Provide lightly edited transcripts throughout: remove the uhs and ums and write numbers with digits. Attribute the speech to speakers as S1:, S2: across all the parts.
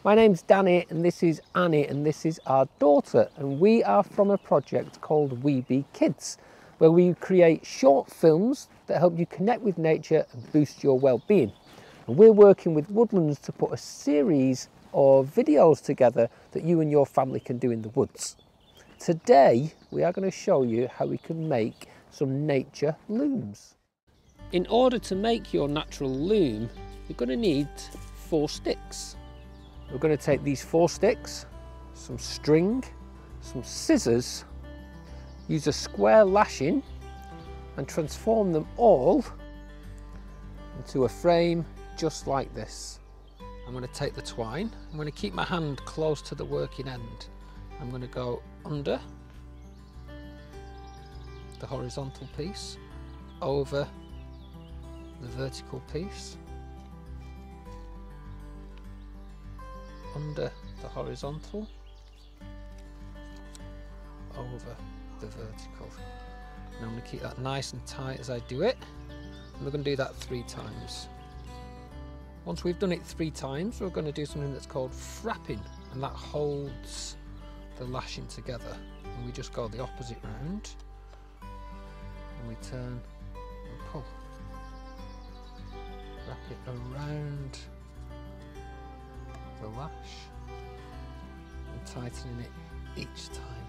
S1: My name's Danny and this is Annie and this is our daughter, and we are from a project called We Be Kids, where we create short films that help you connect with nature and boost your well-being. And we're working with Woodlands to put a series of videos together that you and your family can do in the woods. Today we are going to show you how we can make some nature looms. In order to make your natural loom, you're going to need 4 sticks. We're going to take these 4 sticks, some string, some scissors, use a square lashing and transform them all into a frame just like this. I'm going to take the twine, I'm going to keep my hand close to the working end. I'm going to go under the horizontal piece, over the vertical piece, under the horizontal, over the vertical. Now I'm going to keep that nice and tight as I do it, and we're going to do that 3 times. Once we've done it 3 times, we're going to do something that's called frapping, and that holds the lashing together. And we just go the opposite round, and we turn and pull. Wrap it around the lash and tightening it each time.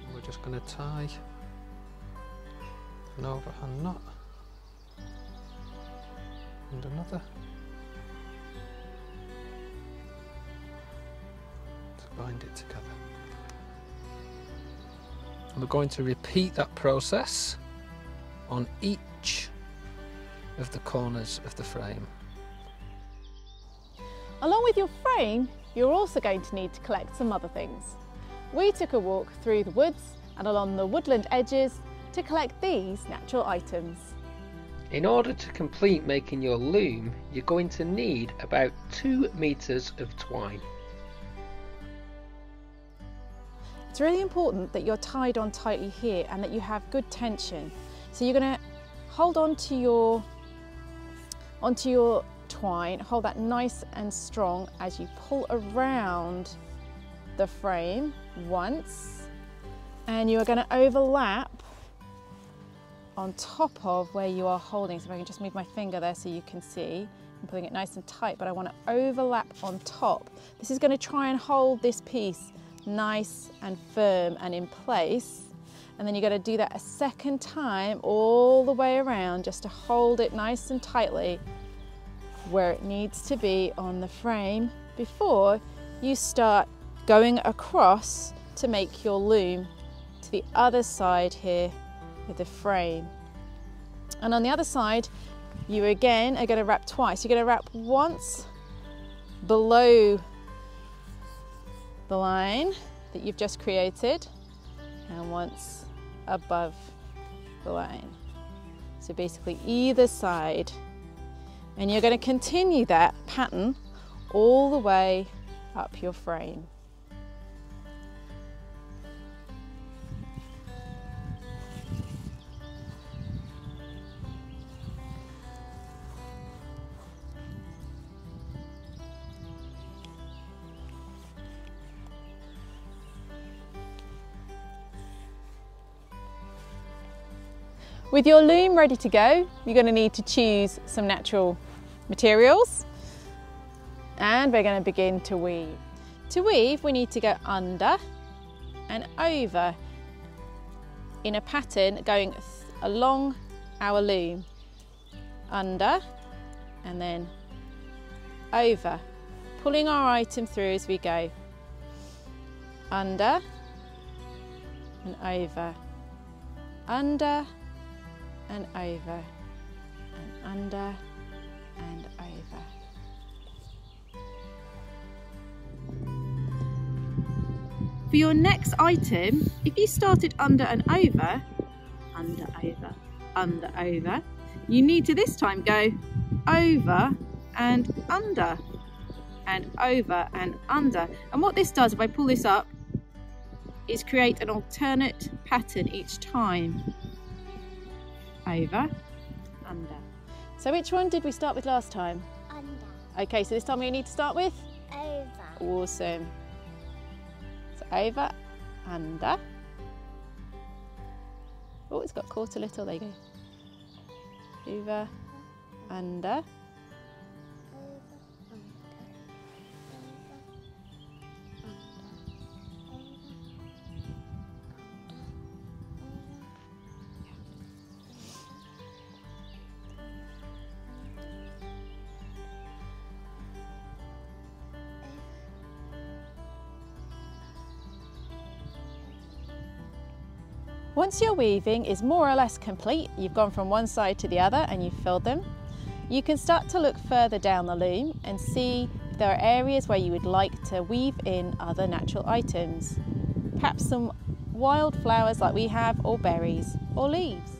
S1: And we're just going to tie an overhand knot and another to bind it together. And we're going to repeat that process on each of the corners of the frame.
S2: Along with your frame, you're also going to need to collect some other things. We took a walk through the woods and along the woodland edges to collect these natural items.
S1: In order to complete making your loom, you're going to need about 2 meters of twine.
S2: It's really important that you're tied on tightly here and that you have good tension. So you're going to hold onto your twine, hold that nice and strong as you pull around the frame once, and you are going to overlap on top of where you are holding. So if I can just move my finger there so you can see, I'm pulling it nice and tight, but I want to overlap on top. This is going to try and hold this piece nice and firm and in place, and then you're going to do that a second time all the way around just to hold it nice and tightly where it needs to be on the frame before you start going across to make your loom to the other side here with the frame. And on the other side, you again are going to wrap twice. You're going to wrap once below the line that you've just created and once above the line. So basically either side. And you're going to continue that pattern all the way up your frame. With your loom ready to go, you're going to need to choose some natural materials, and we're going to begin to weave. To weave, we need to go under and over in a pattern going along our loom. Under and then over, pulling our item through as we go. Under and over, under and over, and under and over. For your next item, if you started under and over, under, over, under, over, you need to this time go over and under, and over and under. And what this does, if I pull this up, is create an alternate pattern each time. Over, under. So which one did we start with last time?
S3: Under.
S2: Okay, so this time we need to start with?
S3: Over.
S2: Awesome. So over, under. Oh, it's got caught a little, there you go. Over, under. Once your weaving is more or less complete, you've gone from one side to the other and you've filled them, you can start to look further down the loom and see if there are areas where you would like to weave in other natural items. Perhaps some wild flowers like we have, or berries, or leaves.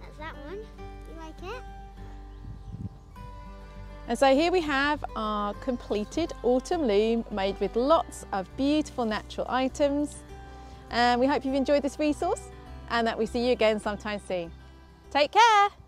S3: That's that one. You like it?
S2: And so here we have our completed autumn loom made with lots of beautiful natural items. And we hope you've enjoyed this resource and that we see you again sometime soon. Take care.